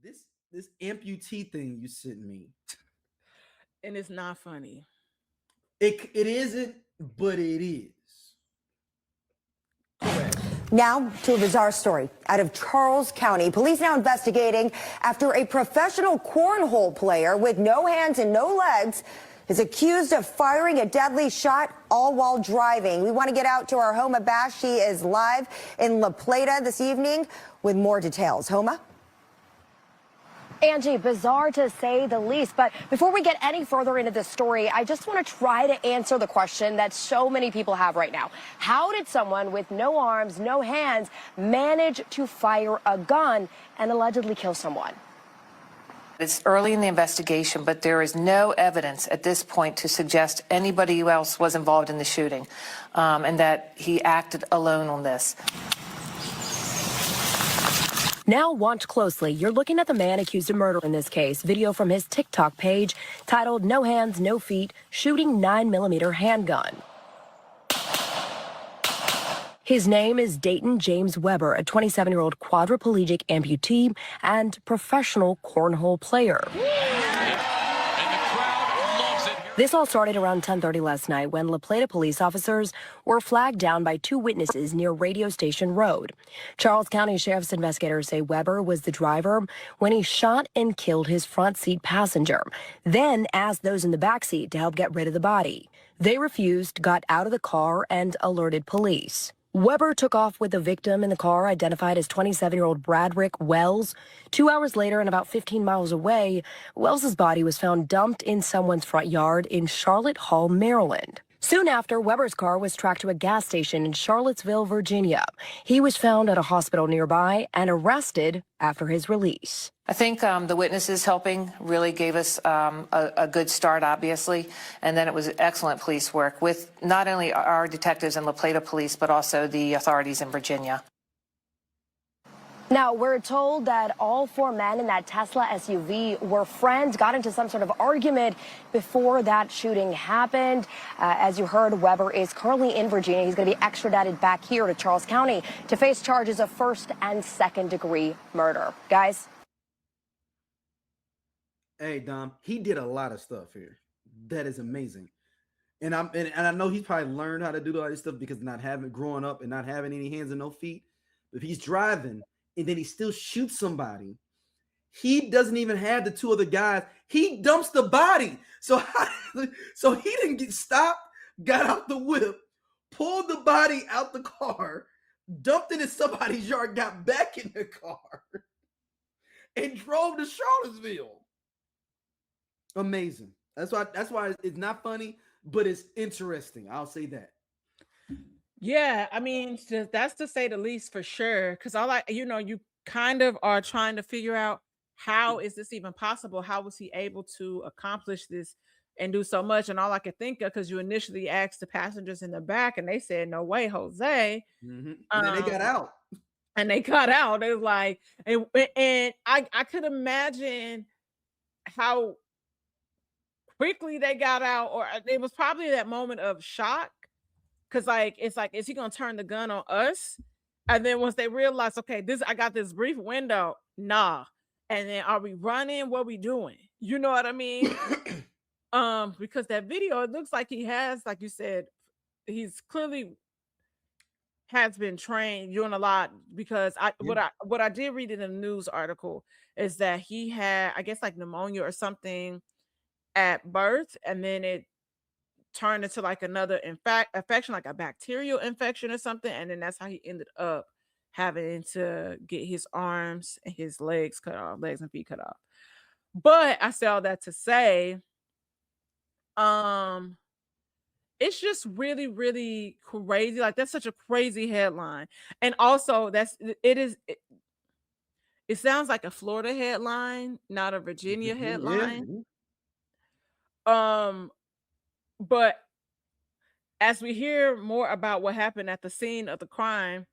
This amputee thing you sent me, And it's not funny. it isn't, but it is. Correct. Now to a bizarre story out of Charles County. Police now investigating after a professional cornhole player with no hands and no legs is accused of firing a deadly shot all while driving. We want to get out to our Homa Bash. She is live in La Plata this evening with more details. Homa? Angie, bizarre to say the least. But before we get any further into this story, I just want to try to answer the question that so many people have right now. How did someone with no arms, no hands manage to fire a gun and allegedly kill someone? It's early in the investigation, but there is no evidence at this point to suggest anybody else was involved in the shooting, and that he acted alone on this. Now watch closely. You're looking at the man accused of murder in this case. Video from his TikTok page titled "No Hands, No Feet, Shooting 9mm Handgun." His name is Dayton James Weber, a 27-year-old quadriplegic amputee and professional cornhole player. This all started around 10:30 last night when La Plata police officers were flagged down by two witnesses near Radio Station Road. Charles County Sheriff's investigators say Weber was the driver when he shot and killed his front seat passenger, then asked those in the back seat to help get rid of the body. They refused, got out of the car, and alerted police. Weber took off with the victim in the car, identified as 27-year-old Bradrick Wells. 2 hours later and about 15 miles away, Wells's body was found dumped in someone's front yard in Charlotte Hall, Maryland. Soon after, Weber's car was tracked to a gas station in Charlottesville, Virginia. He was found at a hospital nearby and arrested after his release. I think the witnesses helping really gave us a good start, obviously, and then it was excellent police work with not only our detectives and La Plata Police, but also the authorities in Virginia. Now, we're told that all four men in that Tesla SUV were friends, got into some sort of argument before that shooting happened. As you heard, Weber is currently in Virginia. He's going to be extradited back here to Charles County to face charges of first and second degree murder. Guys? Hey, Dom, he did a lot of stuff here. That is amazing. And I know he's probably learned how to do all this stuff because growing up and not having any hands and no feet. But if he's driving and then he still shoots somebody, he doesn't even have the two other guys. He dumps the body. So he didn't get stopped, got out the whip, pulled the body out the car, dumped it in somebody's yard, got back in the car, and drove to Charlottesville. Amazing. That's why it's not funny, but it's interesting. I'll say that. Yeah, I mean, that's to say the least for sure. Because you kind of are trying to figure out how is this even possible? How was he able to accomplish this and do so much? And all I could think of, because you initially asked the passengers in the back, and they said, "No way, Jose." Mm-hmm. And then they got out. And they got out. They were like, and I could imagine how quickly they got out, or it was probably that moment of shock. Cause it's like, is he gonna turn the gun on us? And then once they realize, okay, I got this brief window, nah. And then are we running? What we doing? You know what I mean? Because that video, it looks like he has, like you said, he's clearly has been trained doing a lot. Because what I did read in the news article is that he had, I guess, like pneumonia or something at birth, and then it turned into like another infection, like a bacterial infection or something, and then that's how he ended up having to get his arms and his legs and feet cut off. But I say all that to say, it's just really, really crazy. Like, that's such a crazy headline, and also it sounds like a Florida headline, not a Virginia headline. But as we hear more about what happened at the scene of the crime,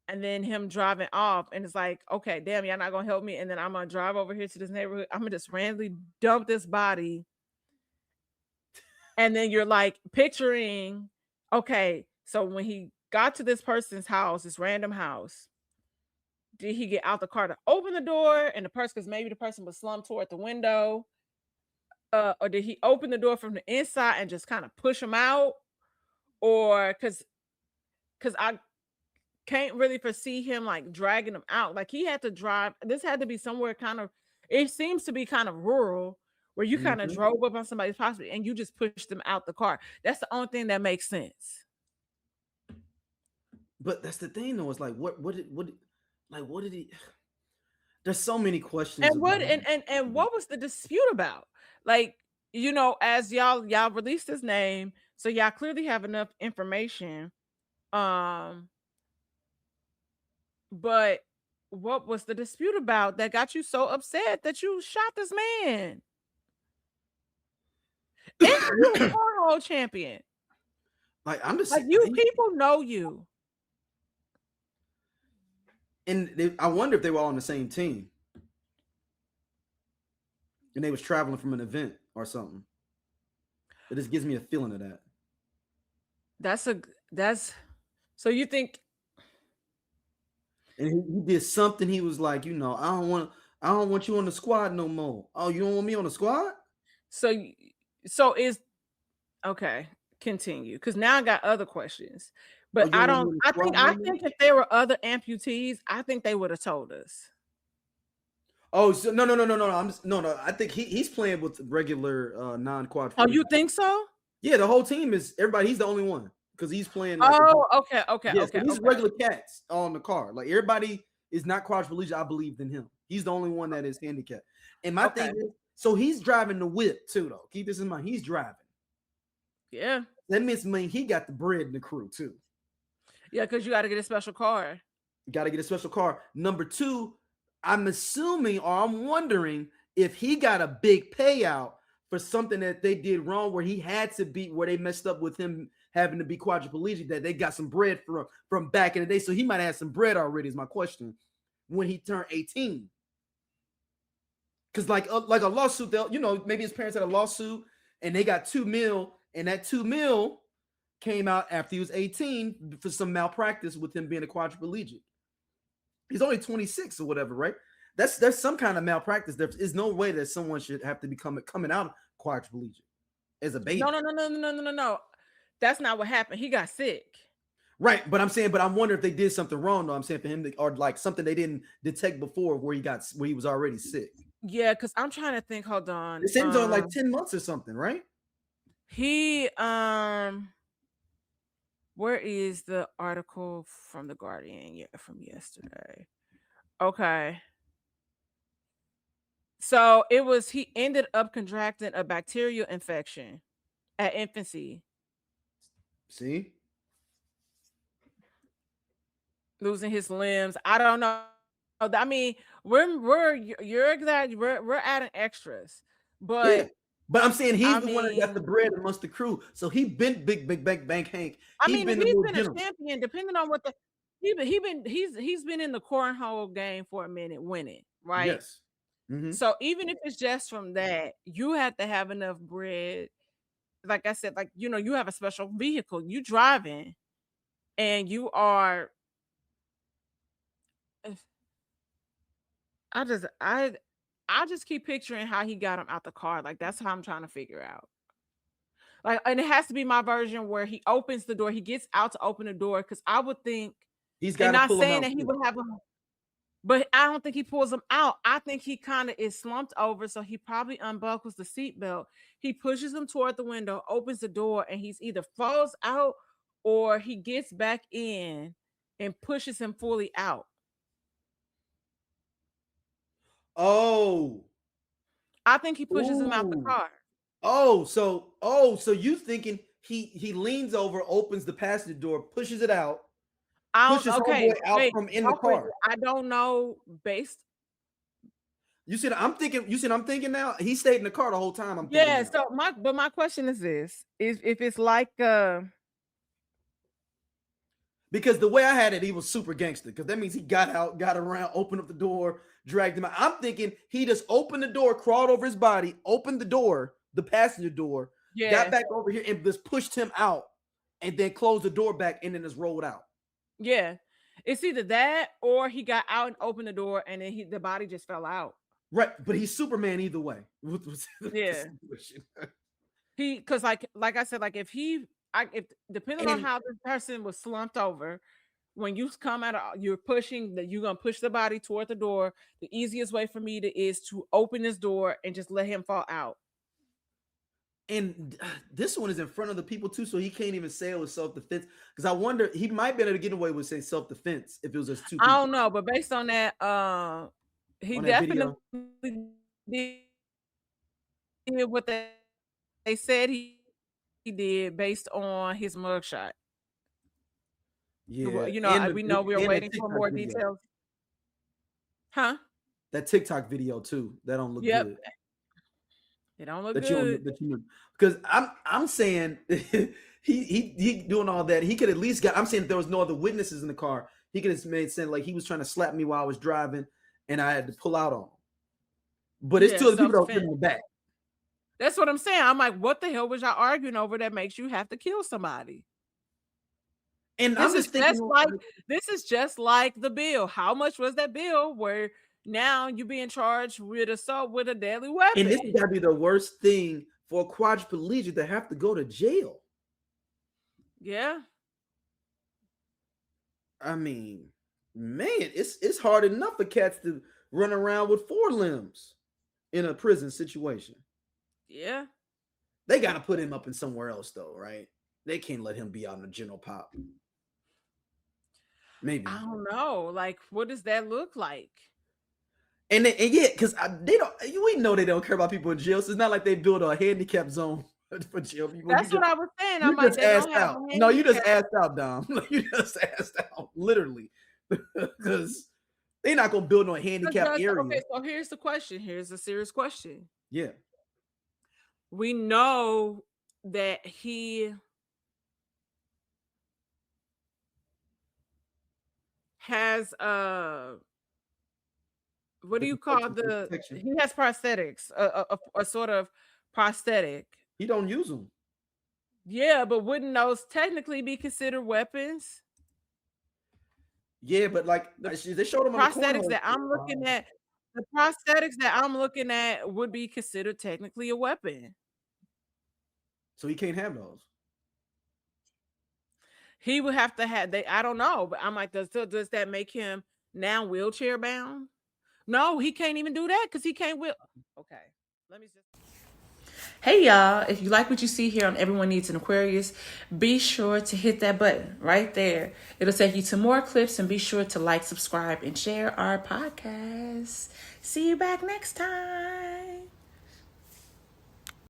and then him driving off, and it's like, okay, damn, y'all not gonna help me, and then I'm gonna drive over here to this neighborhood, I'm gonna just randomly dump this body, and then you're like picturing, okay, so when he got to this person's house, this random house, did he get out the car to open the door and the person, because maybe the person was slumped toward the window, or did he open the door from the inside and just kind of push him out? Or because I can't really foresee him like dragging him out. Like he had to drive. This had to be somewhere kind of, it seems to be kind of rural, where you kind of drove up on somebody's property and you just pushed them out the car. That's the only thing that makes sense. But that's the thing, though. It's like, what did he? There's so many questions. And what and what was the dispute about? Like, as y'all released his name, so y'all clearly have enough information. But what was the dispute about that got you so upset that you shot this man? And you a cornhole champion. Like, I'm just like, you people know you. And I wonder if they were all on the same team, and they was traveling from an event or something. It just gives me a feeling of that. That's so you think. And he did something. He was like, I don't want you on the squad no more. Oh, you don't want me on the squad? So is okay. Continue, because now I got other questions. But I think if there were other amputees, I think they would have told us. Oh, so no. No. I think he's playing with regular non-quadriplegic. Oh, you think so? Yeah, the whole team is everybody. He's the only one because he's playing. Okay. Yes, okay. He's regular cats on the car. Like everybody is not quadriplegic. I believe in him. He's the only one that is handicapped. And my thing is, so he's driving the whip too, though. Keep this in mind. He's driving. Yeah. That means he got the bread in the crew too. Yeah, because you got to get a special car. You got to get a special car. Number two, I'm assuming or I'm wondering if he got a big payout for something that they did wrong, where he had to be, where they messed up with him having to be quadriplegic, that they got some bread from back in the day. So he might have some bread already, is my question, when he turned 18. Because like a lawsuit, maybe his parents had a lawsuit and they got $2 million, and that $2 million came out after he was 18 for some malpractice with him being a quadriplegic. He's only 26 or whatever, right? There's some kind of malpractice. There is no way that someone should have to be coming out quadriplegic as a baby. No. That's not what happened. He got sick. Right, but I'm wondering if they did something wrong, though. I'm saying for him or like something they didn't detect before where he was already sick. Yeah, because I'm trying to think. Hold on. It seems on like 10 months or something, right? He where is the article from The Guardian? Yeah, from yesterday. Okay. So he ended up contracting a bacterial infection at infancy. See? Losing his limbs. I don't know. I mean, we're adding extras. But yeah. But I'm saying he's the one that got the bread amongst the crew. So he been big Bank Hank. He's been a champion, depending on what he's been in the cornhole game for a minute, winning, right? Yes. Mm-hmm. So even if it's just from that, you have to have enough bread. Like I said, you have a special vehicle, you driving, and you are. I just keep picturing how he got him out the car. Like, that's how I'm trying to figure out. Like, and it has to be my version where he opens the door, he gets out to open the door, because I would think he's got. Not saying that he would have him, but I don't think he pulls him out. I think he kind of is slumped over, so he probably unbuckles the seatbelt. He pushes him toward the window, opens the door, and he's either falls out or he gets back in and pushes him fully out. Oh, I think he pushes him out the car. So you thinking he leans over, opens the passenger door, pushes it out, pushes out from in the car. I don't know. You said I'm thinking now. He stayed in the car the whole time. So my question is this: if it's like because the way I had it, he was super gangster. Because that means he got out, got around, opened up the door, dragged him out. I'm thinking he just opened the door, crawled over his body, opened the door, the passenger door, got back over here and just pushed him out, and then closed the door back and then just rolled out. Yeah. It's either that or he got out and opened the door and then the body just fell out. Right, but he's Superman either way. Yeah. Because like I said, like if depending on And how the person was slumped over, when you come out, you're pushing that you're gonna push the body toward the door. The easiest way for me is to open this door and just let him fall out. And this one is in front of the people too, so he can't even say it was self-defense. Because I wonder, he might be able to get away with saying self-defense if it was just two people. I don't know, but based on that, he On that definitely did what they said he did based on his mugshot. Yeah, You know, we know we're waiting for more details. Huh? That TikTok video too. That don't look good. It don't look good. Because I'm saying he doing all that. He could at least I'm saying if there was no other witnesses in the car, he could have made sense like he was trying to slap me while I was driving and I had to pull out on him. But it's two other people that were in the back. That's what I'm saying. I'm like, what the hell was y'all arguing over that makes you have to kill somebody? And I'm just thinking, this is just like the bill. How much was that bill where now you're being charged with assault with a deadly weapon? And this has got to be the worst thing for a quadriplegic to have to go to jail. Yeah. I mean, man, it's hard enough for cats to run around with 4 limbs in a prison situation. Yeah. They got to put him up in somewhere else though, right? They can't let him be out in the general pop. Maybe. I don't know. Like, what does that look like? And yeah, because they don't. We know they don't care about people in jail. So it's not like they build a handicap zone for jail people. That's what I was saying. I'm like, they don't have no, you just asked out, Dom. You just asked out, literally, because they're not gonna build no handicap area. Okay, so here's the question. Here's a serious question. Yeah, we know that he has what do you call he has prosthetics, a sort of prosthetic. He don't use them. Yeah, but wouldn't those technically be considered weapons? Yeah, but like they showed them prosthetics that I'm looking at. The prosthetics that I'm looking at would be considered technically a weapon. So he can't have those. He would have to have I don't know, but I'm like, does that make him now wheelchair bound? No, he can't even do that because he can't Okay, let me just. Hey y'all, if you like what you see here on Everyone Needs an Aquarius, be sure to hit that button right there. It'll take you to more clips, and be sure to like, subscribe, and share our podcast. See you back next time.